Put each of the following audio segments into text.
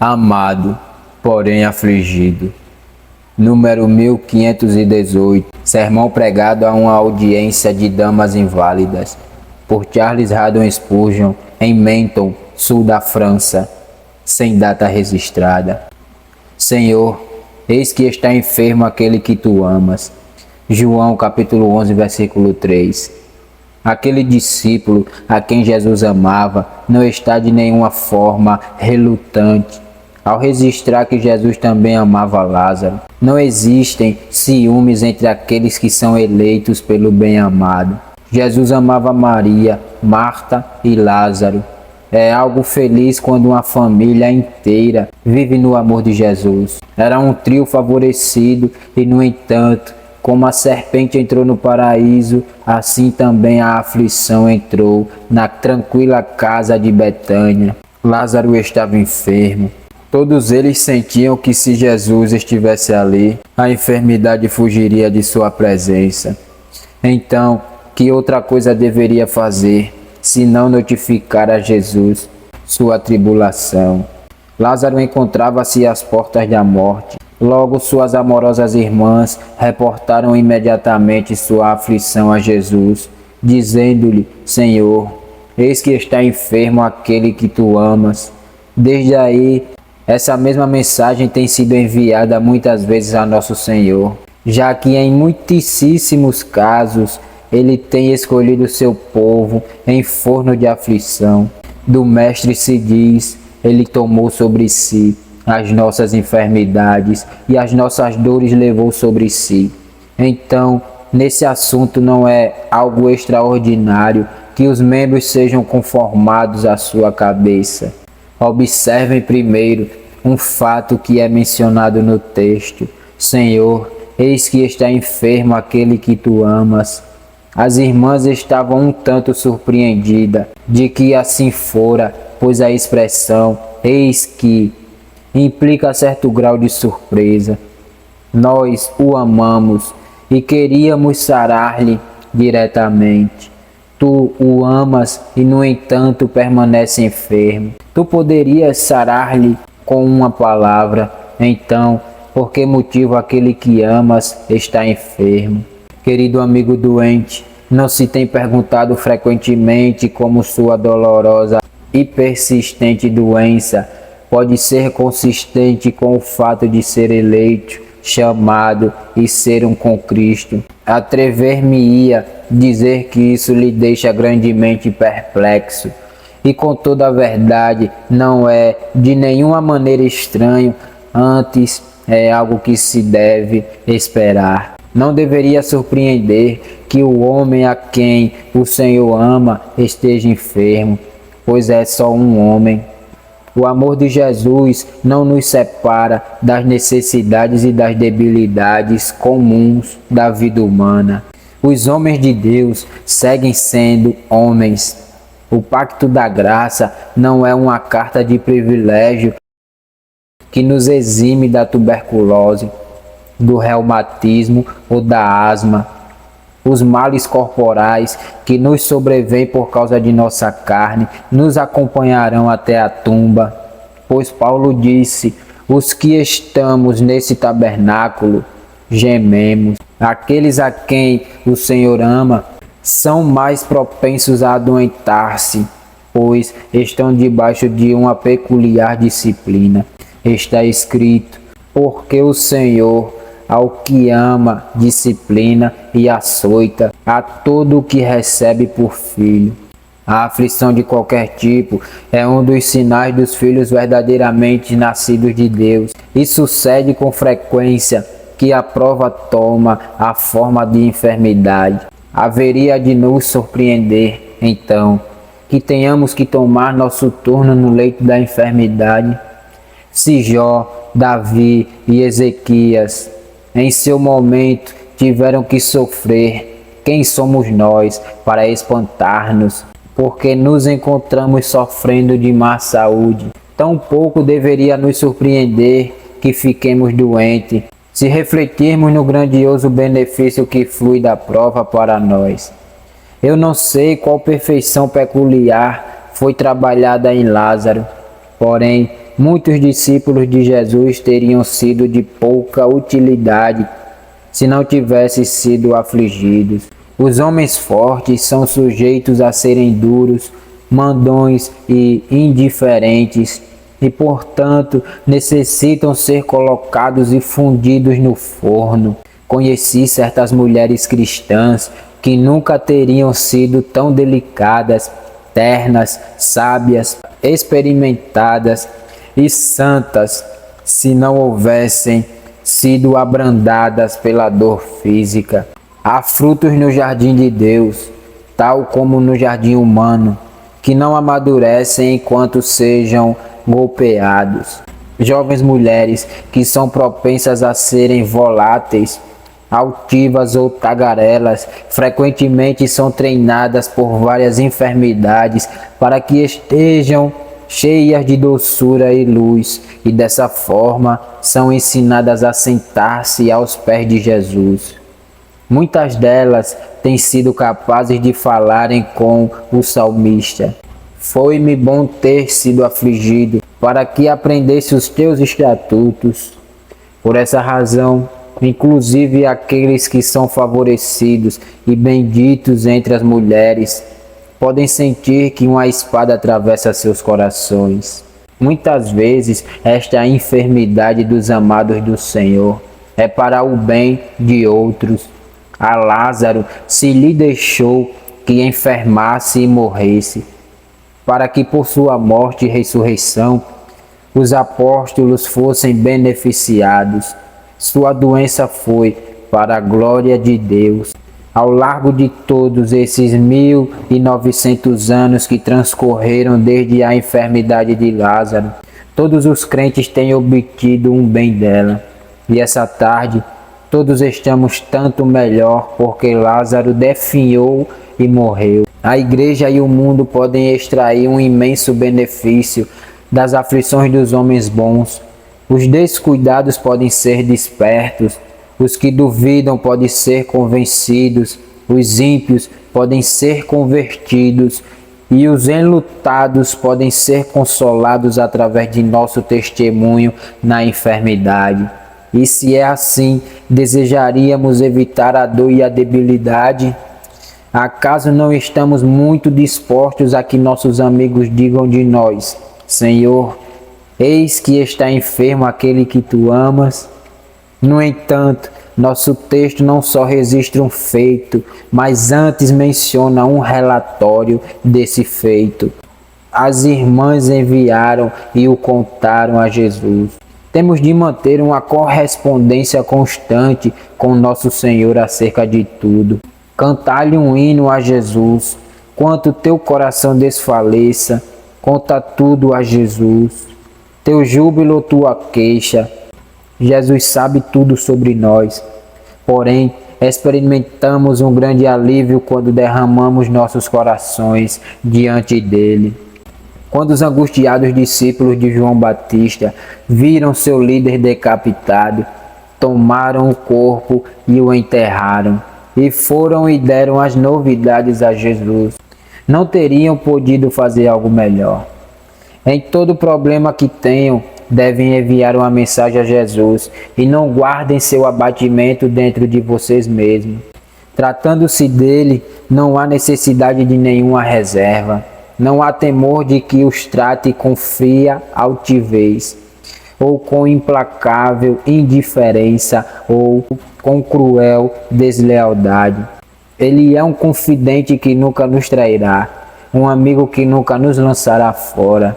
amado, porém afligido. Número 1518, sermão pregado a uma audiência de damas inválidas, por Charles Haddon Spurgeon, em Menton, sul da França, sem data registrada. Senhor, eis que está enfermo aquele que tu amas. João capítulo 11, versículo 3. Aquele discípulo a quem Jesus amava não está de nenhuma forma relutante ao registrar que Jesus também amava Lázaro. Não existem ciúmes entre aqueles que são eleitos pelo bem-amado. Jesus amava Maria, Marta e Lázaro. É algo feliz quando uma família inteira vive no amor de Jesus. Era um trio favorecido e, no entanto, como a serpente entrou no paraíso, assim também a aflição entrou na tranquila casa de Betânia. Lázaro estava enfermo. Todos eles sentiam que se Jesus estivesse ali, a enfermidade fugiria de sua presença. Então, que outra coisa deveria fazer, se não notificar a Jesus sua tribulação? Lázaro encontrava-se às portas da morte. Logo, suas amorosas irmãs reportaram imediatamente sua aflição a Jesus, dizendo-lhe: Senhor, eis que está enfermo aquele que tu amas. Desde aí, essa mesma mensagem tem sido enviada muitas vezes a nosso Senhor, já que em muitíssimos casos ele tem escolhido seu povo em forno de aflição. Do Mestre se diz: ele tomou sobre si as nossas enfermidades e as nossas dores levou sobre si. Então, nesse assunto não é algo extraordinário que os membros sejam conformados à sua cabeça. Observem primeiro um fato que é mencionado no texto: Senhor, eis que está enfermo aquele que tu amas. As irmãs estavam um tanto surpreendidas de que assim fora, pois a expressão eis que implica certo grau de surpresa. Nós o amamos e queríamos sarar-lhe diretamente. Tu o amas e, no entanto, permanece enfermo. Tu poderias sarar-lhe com uma palavra. Então, por que motivo aquele que amas está enfermo? Querido amigo doente, não se tem perguntado frequentemente como sua dolorosa e persistente doença pode ser consistente com o fato de ser eleito, chamado e ser um com Cristo? Atrever-me-ia dizer que isso lhe deixa grandemente perplexo. E com toda a verdade, não é de nenhuma maneira estranho, antes é algo que se deve esperar. Não deveria surpreender que o homem a quem o Senhor ama esteja enfermo, pois é só um homem. O amor de Jesus não nos separa das necessidades e das debilidades comuns da vida humana. Os homens de Deus seguem sendo homens. O pacto da graça não é uma carta de privilégio que nos exime da tuberculose, do reumatismo ou da asma. Os males corporais que nos sobrevêm por causa de nossa carne nos acompanharão até a tumba, pois Paulo disse: os que estamos nesse tabernáculo gememos. Aqueles a quem o Senhor ama são mais propensos a adoentar-se, pois estão debaixo de uma peculiar disciplina. Está escrito: porque o Senhor ao que ama, disciplina e açoita a todo o que recebe por filho. A aflição de qualquer tipo é um dos sinais dos filhos verdadeiramente nascidos de Deus, e sucede com frequência que a prova toma a forma de enfermidade. Haveria de nos surpreender, então, que tenhamos que tomar nosso turno no leito da enfermidade? Se Jó, Davi e Ezequias em seu momento tiveram que sofrer, quem somos nós para espantar-nos, porque nos encontramos sofrendo de má saúde? Tampouco deveria nos surpreender que fiquemos doentes, se refletirmos no grandioso benefício que flui da prova para nós. Eu não sei qual perfeição peculiar foi trabalhada em Lázaro, porém muitos discípulos de Jesus teriam sido de pouca utilidade se não tivessem sido afligidos. Os homens fortes são sujeitos a serem duros, mandões e indiferentes, e, portanto, necessitam ser colocados e fundidos no forno. Conheci certas mulheres cristãs que nunca teriam sido tão delicadas, ternas, sábias, experimentadas e santas se não houvessem sido abrandadas pela dor física. Há frutos no jardim de Deus, tal como no jardim humano, que não amadurecem enquanto sejam golpeados. Jovens mulheres que são propensas a serem voláteis, altivas ou tagarelas, frequentemente são treinadas por várias enfermidades para que estejam cheias de doçura e luz, e dessa forma são ensinadas a sentar-se aos pés de Jesus. Muitas delas têm sido capazes de falarem com o salmista: foi-me bom ter sido afligido, para que aprendesse os teus estatutos. Por essa razão, inclusive aqueles que são favorecidos e benditos entre as mulheres, podem sentir que uma espada atravessa seus corações. Muitas vezes, esta enfermidade dos amados do Senhor é para o bem de outros. A Lázaro se lhe deixou que enfermasse e morresse, para que por sua morte e ressurreição os apóstolos fossem beneficiados. Sua doença foi para a glória de Deus. Ao largo de todos esses 1900 anos que transcorreram desde a enfermidade de Lázaro, todos os crentes têm obtido um bem dela. E essa tarde, todos estamos tanto melhor porque Lázaro definhou e morreu. A igreja e o mundo podem extrair um imenso benefício das aflições dos homens bons. Os descuidados podem ser despertos, os que duvidam podem ser convencidos, os ímpios podem ser convertidos e os enlutados podem ser consolados através de nosso testemunho na enfermidade. E se é assim, desejaríamos evitar a dor e a debilidade? Acaso não estamos muito dispostos a que nossos amigos digam de nós: Senhor, eis que está enfermo aquele que tu amas? No entanto, nosso texto não só registra um feito, mas antes menciona um relatório desse feito. As irmãs enviaram e o contaram a Jesus. Temos de manter uma correspondência constante com nosso Senhor acerca de tudo. Cantar-lhe um hino a Jesus. Quanto teu coração desfaleça, conta tudo a Jesus. Teu júbilo, tua queixa. Jesus sabe tudo sobre nós. Porém, experimentamos um grande alívio quando derramamos nossos corações diante dele. Quando os angustiados discípulos de João Batista viram seu líder decapitado, tomaram o corpo e o enterraram, e foram e deram as novidades a Jesus. Não teriam podido fazer algo melhor. Em todo problema que tenham, devem enviar uma mensagem a Jesus e não guardem seu abatimento dentro de vocês mesmos. Tratando-se dele, não há necessidade de nenhuma reserva. Não há temor de que os trate com fria altivez, ou com implacável indiferença, ou com cruel deslealdade. Ele é um confidente que nunca nos trairá, um amigo que nunca nos lançará fora.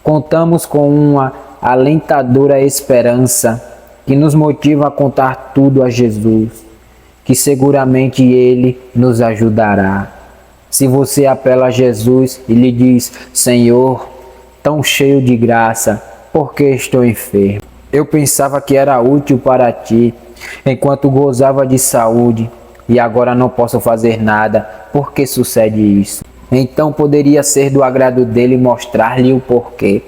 Contamos com uma alentadora esperança que nos motiva a contar tudo a Jesus, que seguramente Ele nos ajudará. Se você apela a Jesus e lhe diz: Senhor, tão cheio de graça, por que estou enfermo? Eu pensava que era útil para ti, enquanto gozava de saúde, e agora não posso fazer nada. Por que sucede isso? Então poderia ser do agrado dele mostrar-lhe o porquê.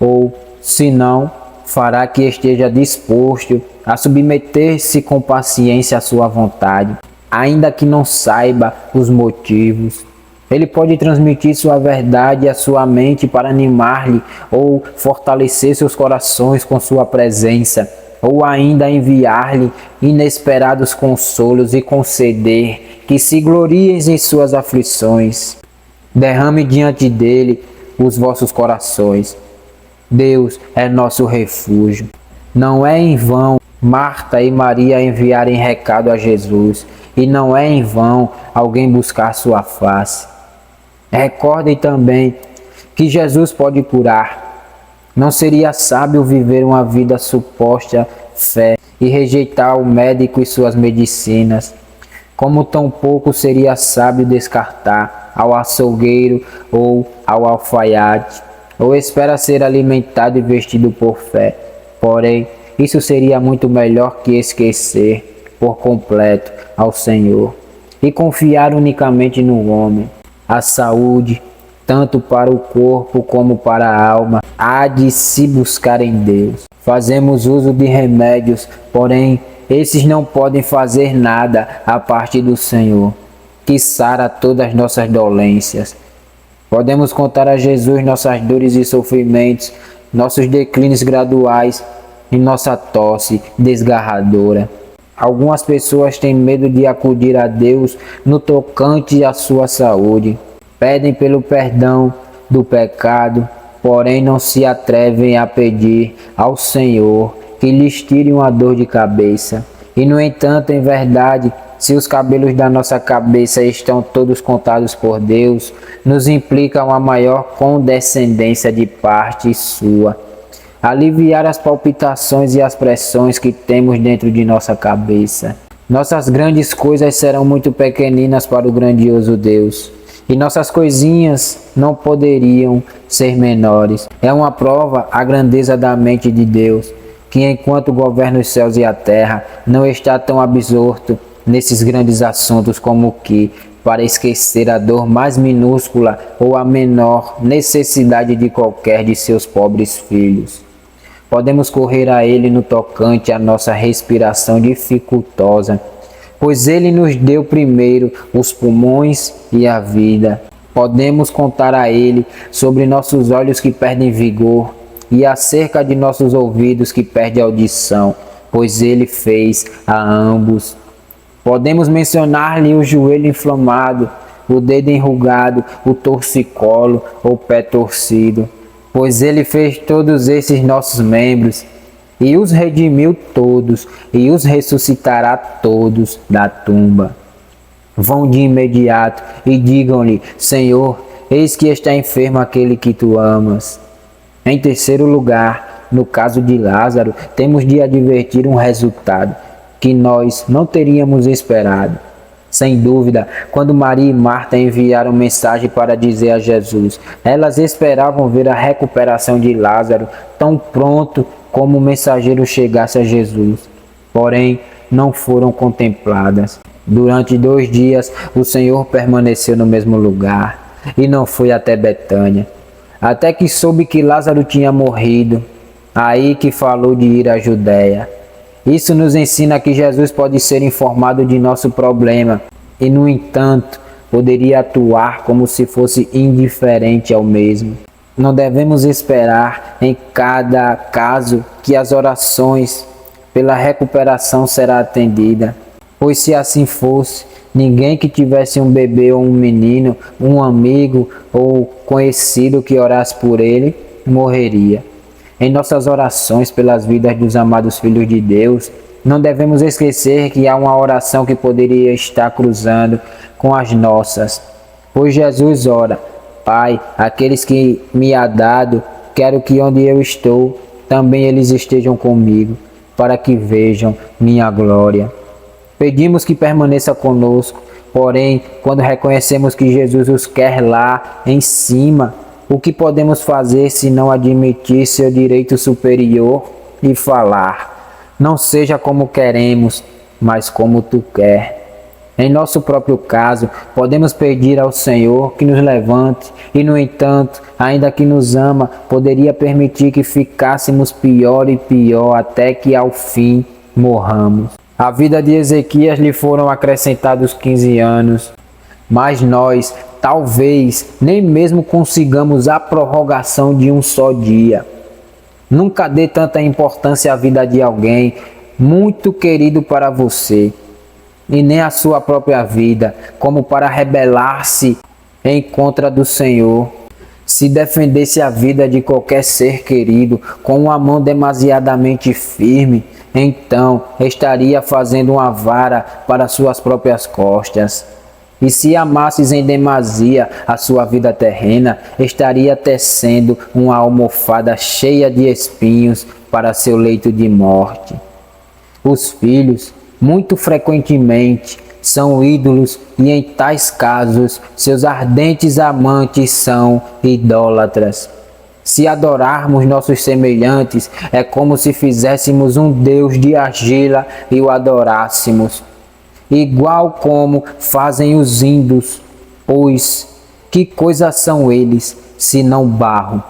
Ou, se não, fará que esteja disposto a submeter-se com paciência à sua vontade, ainda que não saiba os motivos. Ele pode transmitir sua verdade à sua mente para animar-lhe ou fortalecer seus corações com sua presença, ou ainda enviar-lhe inesperados consolos e conceder que se gloriem em suas aflições. Derrame diante dele os vossos corações. Deus é nosso refúgio. Não é em vão Marta e Maria enviarem recado a Jesus, e não é em vão alguém buscar sua face. Recordem também que Jesus pode curar. Não seria sábio viver uma vida suposta fé e rejeitar o médico e suas medicinas, como tampouco seria sábio descartar ao açougueiro ou ao alfaiate, ou espera ser alimentado e vestido por fé. Porém, isso seria muito melhor que esquecer por completo ao Senhor e confiar unicamente no homem. A saúde, tanto para o corpo como para a alma, há de se buscar em Deus. Fazemos uso de remédios, porém, esses não podem fazer nada a parte do Senhor, que sara todas as nossas dolências. Podemos contar a Jesus nossas dores e sofrimentos, nossos declínios graduais e nossa tosse desgarradora. Algumas pessoas têm medo de acudir a Deus no tocante à sua saúde. Pedem pelo perdão do pecado, porém não se atrevem a pedir ao Senhor que lhes tire uma dor de cabeça. E no entanto, em verdade, se os cabelos da nossa cabeça estão todos contados por Deus, nos implica uma maior condescendência de parte sua. Aliviar as palpitações e as pressões que temos dentro de nossa cabeça. Nossas grandes coisas serão muito pequeninas para o grandioso Deus, e nossas coisinhas não poderiam ser menores. É uma prova a grandeza da mente de Deus, que enquanto governa os céus e a terra, não está tão absorto nesses grandes assuntos como que, para esquecer a dor mais minúscula ou a menor necessidade de qualquer de seus pobres filhos. Podemos correr a Ele no tocante à nossa respiração dificultosa, pois Ele nos deu primeiro os pulmões e a vida. Podemos contar a Ele sobre nossos olhos que perdem vigor e acerca de nossos ouvidos que perdem audição, pois Ele fez a ambos. Podemos mencionar-lhe o joelho inflamado, o dedo enrugado, o torcicolo ou pé torcido, pois Ele fez todos esses nossos membros e os redimiu todos e os ressuscitará todos da tumba. Vão de imediato e digam-lhe: Senhor, eis que está enfermo aquele que tu amas. Em terceiro lugar, no caso de Lázaro, temos de advertir um resultado que nós não teríamos esperado. Sem dúvida, quando Maria e Marta enviaram mensagem para dizer a Jesus, elas esperavam ver a recuperação de Lázaro tão pronto como o mensageiro chegasse a Jesus. Porém, não foram contempladas. Durante 2 dias, o Senhor permaneceu no mesmo lugar e não foi até Betânia, até que soube que Lázaro tinha morrido. Aí que falou de ir à Judéia. Isso nos ensina que Jesus pode ser informado de nosso problema e, no entanto, poderia atuar como se fosse indiferente ao mesmo. Não devemos esperar em cada caso que as orações pela recuperação será atendida, pois se assim fosse, ninguém que tivesse um bebê ou um menino, um amigo ou conhecido que orasse por ele, morreria. Em nossas orações pelas vidas dos amados filhos de Deus, não devemos esquecer que há uma oração que poderia estar cruzando com as nossas. Pois Jesus ora: Pai, aqueles que me há dado, quero que onde eu estou, também eles estejam comigo, para que vejam minha glória. Pedimos que permaneça conosco, porém, quando reconhecemos que Jesus os quer lá em cima, o que podemos fazer se não admitir seu direito superior e falar: não seja como queremos, mas como tu quer. Em nosso próprio caso, podemos pedir ao Senhor que nos levante e, no entanto, ainda que nos ama, poderia permitir que ficássemos pior e pior até que ao fim morramos. À vida de Ezequias lhe foram acrescentados 15 anos, mas nós talvez nem mesmo consigamos a prorrogação de um só dia. Nunca dê tanta importância à vida de alguém muito querido para você, e nem à sua própria vida, como para rebelar-se em contra do Senhor. Se defendesse a vida de qualquer ser querido com uma mão demasiadamente firme, então estaria fazendo uma vara para suas próprias costas. E se amasses em demasia a sua vida terrena, estaria tecendo uma almofada cheia de espinhos para seu leito de morte. Os filhos, muito frequentemente, são ídolos e em tais casos, seus ardentes amantes são idólatras. Se adorarmos nossos semelhantes, é como se fizéssemos um Deus de argila e o adorássemos, igual como fazem os índios, pois que coisa são eles, senão barro?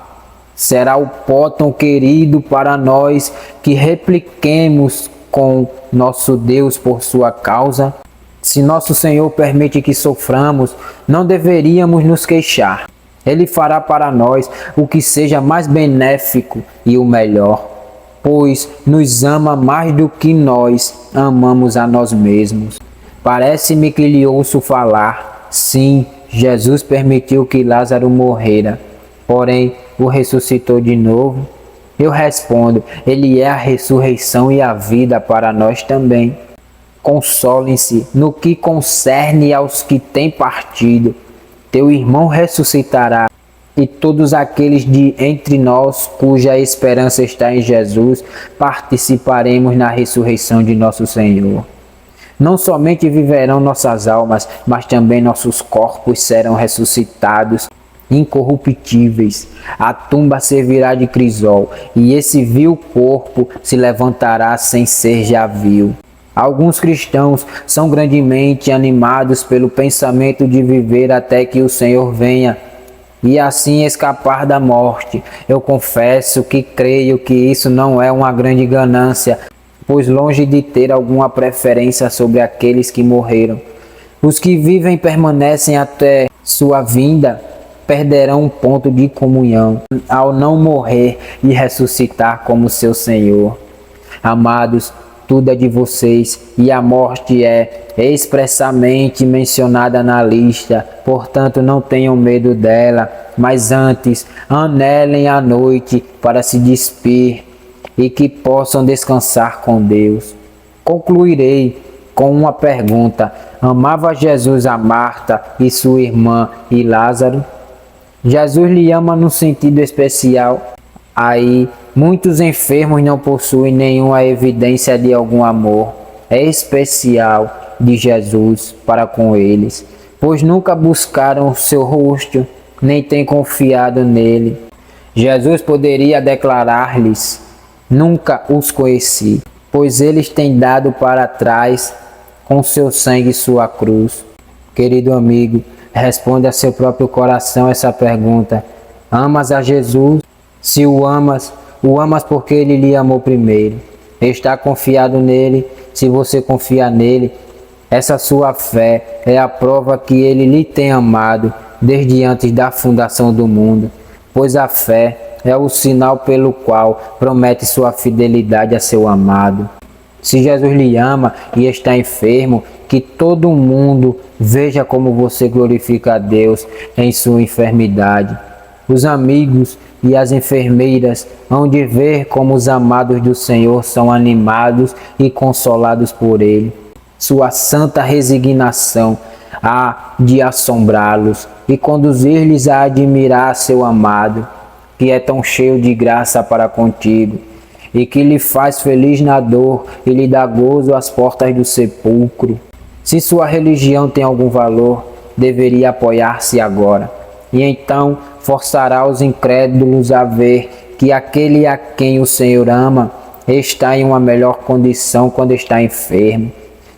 Será o pó tão querido para nós que repliquemos com nosso Deus por sua causa? Se nosso Senhor permite que soframos, não deveríamos nos queixar. Ele fará para nós o que seja mais benéfico e o melhor, pois nos ama mais do que nós amamos a nós mesmos. Parece-me que lhe ouço falar, sim, Jesus permitiu que Lázaro morrera, porém o ressuscitou de novo. Eu respondo, ele é a ressurreição e a vida para nós também. Consolem-se no que concerne aos que têm partido. Teu irmão ressuscitará, e todos aqueles de entre nós cuja esperança está em Jesus, participaremos na ressurreição de nosso Senhor. Não somente viverão nossas almas, mas também nossos corpos serão ressuscitados, incorruptíveis. A tumba servirá de crisol, e esse vil corpo se levantará sem ser já vil. Alguns cristãos são grandemente animados pelo pensamento de viver até que o Senhor venha e assim escapar da morte. Eu confesso que creio que isso não é uma grande ganância, pois longe de ter alguma preferência sobre aqueles que morreram, os que vivem e permanecem até sua vinda perderão um ponto de comunhão ao não morrer e ressuscitar como seu Senhor. Amados, tudo é de vocês e a morte é expressamente mencionada na lista, portanto não tenham medo dela, mas antes anelem a noite para se despir e que possam descansar com Deus. Concluirei com uma pergunta: amava Jesus a Marta e sua irmã e Lázaro? Jesus lhe ama num sentido especial. Aí, muitos enfermos não possuem nenhuma evidência de algum amor especial de Jesus para com eles, pois nunca buscaram o seu rosto, nem têm confiado nele. Jesus poderia declarar-lhes: nunca os conheci, pois eles têm dado para trás com seu sangue sua cruz. Querido amigo, responde a seu próprio coração essa pergunta: amas a Jesus? Se o amas porque ele lhe amou primeiro. Está confiado nele? Se você confia nele, essa sua fé é a prova que ele lhe tem amado desde antes da fundação do mundo, pois a fé é o sinal pelo qual promete sua fidelidade a seu amado. Se Jesus lhe ama e está enfermo, que todo mundo veja como você glorifica a Deus em sua enfermidade. Os amigos e as enfermeiras hão de ver como os amados do Senhor são animados e consolados por Ele. Sua santa resignação há de assombrá-los e conduzir-lhes a admirar seu amado, que é tão cheio de graça para contigo, e que lhe faz feliz na dor e lhe dá gozo às portas do sepulcro. Se sua religião tem algum valor, deveria apoiar-se agora, e então forçará os incrédulos a ver que aquele a quem o Senhor ama está em uma melhor condição quando está enfermo,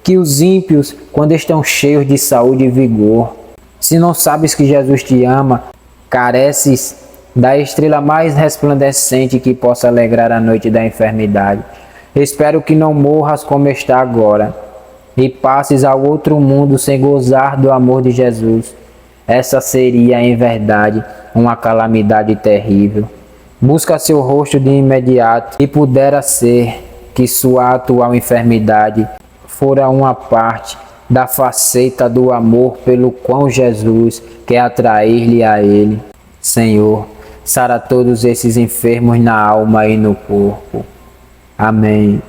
que os ímpios quando estão cheios de saúde e vigor. Se não sabes que Jesus te ama, careces da estrela mais resplandecente que possa alegrar a noite da enfermidade. Espero que não morras como está agora e passes ao outro mundo sem gozar do amor de Jesus. essa seria em verdade uma calamidade terrível. Busca seu rosto de imediato, e pudera ser que sua atual enfermidade fora uma parte da faceta do amor pelo qual Jesus quer atrair-lhe a ele. Senhor, sara todos esses enfermos na alma e no corpo. Amém.